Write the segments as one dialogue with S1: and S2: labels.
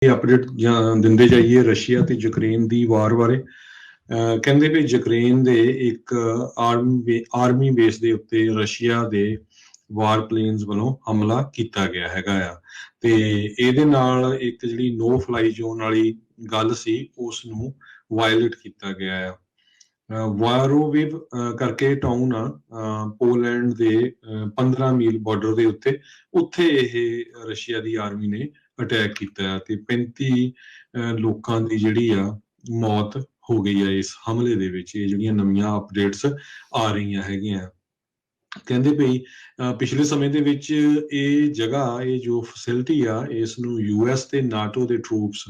S1: Update दिंदे जाइए Russia ते यूक्रेन दी वार बारे। ਕਹਿੰਦੇ ਵੀ ਯੂਕਰੇਨ ਦੇ ਇੱਕ ਆਰਮੀ ਬੇਸ ਦੇ ਉੱਤੇ ਰਸ਼ੀਆ ਦੇ ਵਾਰ ਪਲੇਨਸ ਵੱਲੋਂ ਹਮਲਾ ਕੀਤਾ ਗਿਆ ਹੈਗਾ ਆ, ਤੇ ਇਹਦੇ ਨਾਲ ਇੱਕ ਜਿਹੜੀ ਨੋ ਫਲਾਈ ਜ਼ੋਨ ਵਾਲੀ ਗੱਲ ਸੀ ਉਸ ਨੂੰ ਵਾਇਲੇਟ ਕੀਤਾ ਗਿਆ ਆ। ਵਾਰੋਵਿਵ ਕਰਕੇ ਟਾਊਨ ਆ ਪੋਲੈਂਡ ਦੇ 15 ਮੀਲ ਬਾਰਡਰ ਦੇ ਉੱਤੇ, ਉੱਥੇ ਇਹ ਰਸ਼ੀਆ ਦੀ ਆਰਮੀ ਨੇ ਅਟੈਕ ਕੀਤਾ ਤੇ 35 ਲੋਕਾਂ ਦੀ ਜਿਹੜੀ ਆ ਮੌਤ ਹੋ ਗਈ ਆ ਇਸ ਹਮਲੇ ਦੇ ਵਿੱਚ। ਇਹ ਜਿਹੜੀਆਂ ਨਵੀਆਂ ਅਪਡੇਟਸ ਆ ਰਹੀਆਂ ਹੈਗੀਆਂ। ਕਹਿੰਦੇ ਭਈ ਪਿਛਲੇ ਸਮੇਂ ਦੇ ਵਿੱਚ ਇਹ ਜਗ੍ਹਾ, ਇਹ ਜੋ ਫੈਸਿਲਿਟੀ ਆ, ਇਸ ਨੂੰ US ਤੇ ਨਾਟੋ ਦੇ ਟਰੂਪਸ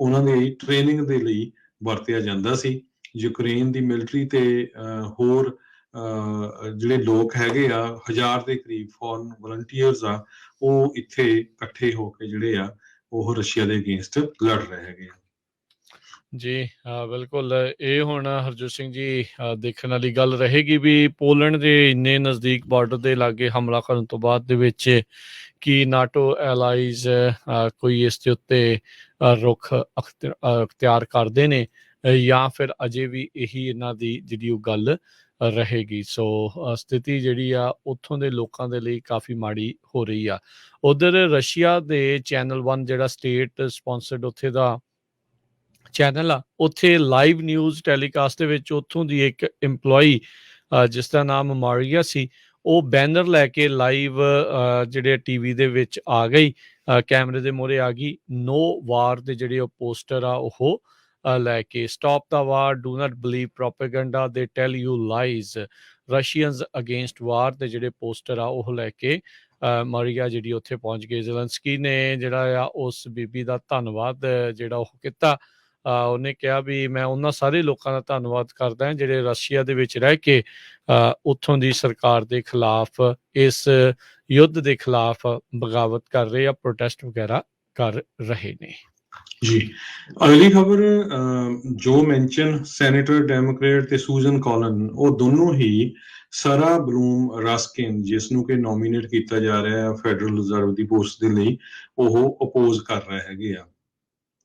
S1: ਉਹਨਾਂ ਦੇ ਟ੍ਰੇਨਿੰਗ ਦੇ ਲਈ ਵਰਤਿਆ ਜਾਂਦਾ ਸੀ। ਯੂਕਰੇਨ ਦੀ ਮਿਲਟਰੀ ਤੇ ਹੋਰ ਜਿਹੜੇ ਲੋਕ ਹੈਗੇ ਆ 1000 ਦੇ ਕਰੀਬ ਫੋਰਨ ਵਲੰਟੀਅਰਸ ਆ, ਉਹ ਇੱਥੇ ਇਕੱਠੇ ਹੋ ਕੇ ਜਿਹੜੇ ਆ ਉਹ ਰਸ਼ੀਆ ਦੇ ਅਗੇਂਸਟ ਲੜ ਰਹੇ ਹੈਗੇ ਆ।
S2: ਜੀ ਬਿਲਕੁਲ, ਇਹ ਹੁਣ ਹਰਜੋਤ ਸਿੰਘ ਜੀ ਦੇਖਣ ਵਾਲੀ ਗੱਲ ਰਹੇਗੀ ਵੀ ਪੋਲੈਂਡ ਦੇ ਇੰਨੇ ਨਜ਼ਦੀਕ ਬਾਰਡਰ ਦੇ ਲਾਗੇ ਹਮਲਾ ਕਰਨ ਤੋਂ ਬਾਅਦ ਦੇ ਵਿੱਚ ਕੀ ਨਾਟੋ ਐਲਾਈਜ਼ ਕੋਈ ਇਸ ਦੇ ਉੱਤੇ ਰੁਖ ਅਖਤਿਆਰ ਕਰਦੇ ਨੇ ਜਾਂ ਫਿਰ ਅਜੇ ਵੀ ਇਹੀ ਇਹਨਾਂ ਦੀ ਜਿਹੜੀ ਉਹ ਗੱਲ ਰਹੇਗੀ। ਸੋ ਸਥਿਤੀ ਜਿਹੜੀ ਆ ਉੱਥੋਂ ਦੇ ਲੋਕਾਂ ਦੇ ਲਈ ਕਾਫੀ ਮਾੜੀ ਹੋ ਰਹੀ ਆ। ਉਧਰ ਰਸ਼ੀਆ ਦੇ ਚੈਨਲ 1 ਜਿਹੜਾ ਸਟੇਟ ਸਪਾਂਸਰਡ ਉੱਥੇ ਦਾ ਚੈਨਲ ਆ, ਉੱਥੇ ਲਾਈਵ ਨਿਊਜ਼ ਟੈਲੀਕਾਸਟ ਦੇ ਵਿੱਚ ਉੱਥੋਂ ਦੀ ਇੱਕ ਇੰਪਲੋਈ ਜਿਸ ਦਾ ਨਾਮ ਮਾਰੀਆ ਸੀ, ਉਹ ਬੈਨਰ ਲੈ ਕੇ ਲਾਈਵ ਜਿਹੜੇ ਟੀਵੀ ਦੇ ਵਿੱਚ ਆ ਗਈ, ਕੈਮਰੇ ਦੇ ਮੂਹਰੇ ਆ ਗਈ। ਨੋ ਵਾਰ ਦੇ ਜਿਹੜੇ ਉਹ ਪੋਸਟਰ ਆ ਉਹ ਲੈ ਕੇ, stop the war, do not believe propaganda, they tell you lies, Russians against war ਦੇ ਜਿਹੜੇ ਪੋਸਟਰ ਆ ਉਹ ਲੈ ਕੇ ਮਾਰੀਆ ਜਿਹੜੀ ਉੱਥੇ ਪਹੁੰਚ ਗਈ। ਜ਼ੈਲੈਂਸਕੀ ਨੇ ਜਿਹੜਾ ਆ ਉਸ ਬੀਬੀ ਦਾ ਧੰਨਵਾਦ ਜਿਹੜਾ ਉਹ ਕੀਤਾ। ਉਹਨੇ ਕਿਹਾ ਵੀ ਮੈਂ ਉਹਨਾਂ ਸਾਰੇ ਲੋਕਾਂ ਦਾ ਧੰਨਵਾਦ ਕਰਦਾ ਜਿਹੜੇ ਰਸ਼ੀਆ ਦੇ ਵਿੱਚ ਰਹਿ ਕੇ ਉੱਥੋਂ ਦੀ ਸਰਕਾਰ ਦੇ ਖਿਲਾਫ, ਇਸ ਯੁੱਧ ਦੇ ਖਿਲਾਫ ਬਗਾਵਤ ਕਰ ਰਹੇ ਆ, ਪ੍ਰੋਟੈਸਟ ਵਗੈਰਾ ਕਰ ਰਹੇ ਨੇ।
S1: ਜੀ ਅਗਲੀ ਖਬਰ, ਜੋ ਮੈਂਸ਼ਨ ਸੈਨੇਟਰ ਡੈਮੋਕ੍ਰੇਟ ਤੇ ਸੂਜ਼ਨ ਕਾਲਨ, ਉਹ ਦੋਨੋਂ ਹੀ ਸਾਰਾ ਬਲੂਮ ਰਸਕਿਨ ਜਿਸ ਨੂੰ ਕਿ ਨੋਮੀਨੇਟ ਕੀਤਾ ਜਾ ਰਿਹਾ ਫੈਡਰਲ ਰਿਜ਼ਰਵ ਦੀ ਪੋਸਟ ਦੇ ਲਈ, ਉਹ ਅਪੋਜ਼ ਕਰ ਰਹੇ ਹੈਗੇ ਆ।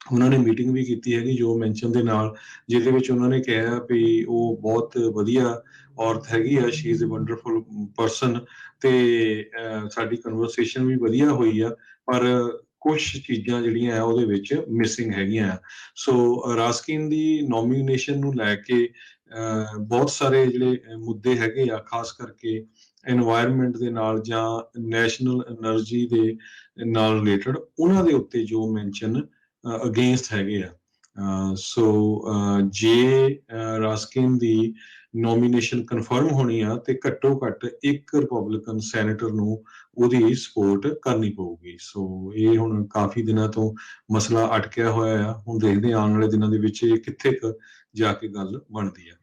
S1: ਉਹਨਾਂ ਨੇ ਮੀਟਿੰਗ ਵੀ ਕੀਤੀ ਹੈਗੀ ਜੋ ਮੈਂਸ਼ਨ ਦੇ ਨਾਲ, ਜਿਹਦੇ ਵਿੱਚ ਉਹਨਾਂ ਨੇ ਕਿਹਾ ਵੀ ਉਹ ਬਹੁਤ ਵਧੀਆ ਔਰਤ ਹੈਗੀ ਆ, she is a wonderful person, ਤੇ ਸਾਡੀ ਕਨਵਰਸੇਸ਼ਨ ਵੀ ਵਧੀਆ ਹੋਈ ਆ, ਪਰ ਕੁਛ ਚੀਜ਼ਾਂ ਜਿਹੜੀਆਂ ਆ ਉਹਦੇ ਵਿੱਚ ਮਿਸਿੰਗ ਹੈਗੀਆਂ ਆ। ਸੋ ਰਾਸਕਿਨ ਦੀ ਨੋਮੀਨੇਸ਼ਨ ਨੂੰ ਲੈ ਕੇ ਬਹੁਤ ਸਾਰੇ ਜਿਹੜੇ ਮੁੱਦੇ ਹੈਗੇ ਆ, ਖਾਸ ਕਰਕੇ ਐਨਵਾਇਰਨਮੈਂਟ ਦੇ ਨਾਲ ਜਾਂ ਨੈਸ਼ਨਲ ਐਨਰਜੀ ਦੇ ਨਾਲ ਰਿਲੇਟਡ, ਉਹਨਾਂ ਦੇ ਉੱਤੇ ਜੋ ਮੈਂਸ਼ਨ ਅਗੇਂਸਟ ਹੈਗੇ ਆ। ਸੋ ਜੇ ਰਾਸਕਿਨ ਦੀ ਨੋਮੀਨੇਸ਼ਨ ਕਨਫਰਮ ਹੋਣੀ ਆ ਤੇ ਘੱਟੋ ਘੱਟ ਇੱਕ ਰਿਪਬਲਿਕਨ ਸੈਨੇਟਰ ਨੂੰ ਉਹਦੀ ਸਪੋਰਟ ਕਰਨੀ ਪਊਗੀ। ਸੋ ਇਹ ਹੁਣ ਕਾਫੀ ਦਿਨਾਂ ਤੋਂ ਮਸਲਾ ਅਟਕਿਆ ਹੋਇਆ ਆ, ਹੁਣ ਦੇਖਦੇ ਆਉਣ ਵਾਲੇ ਦਿਨਾਂ ਦੇ ਵਿੱਚ ਇਹ ਕਿੱਥੇ ਕੁ ਜਾ ਕੇ ਗੱਲ ਬਣਦੀ ਆ।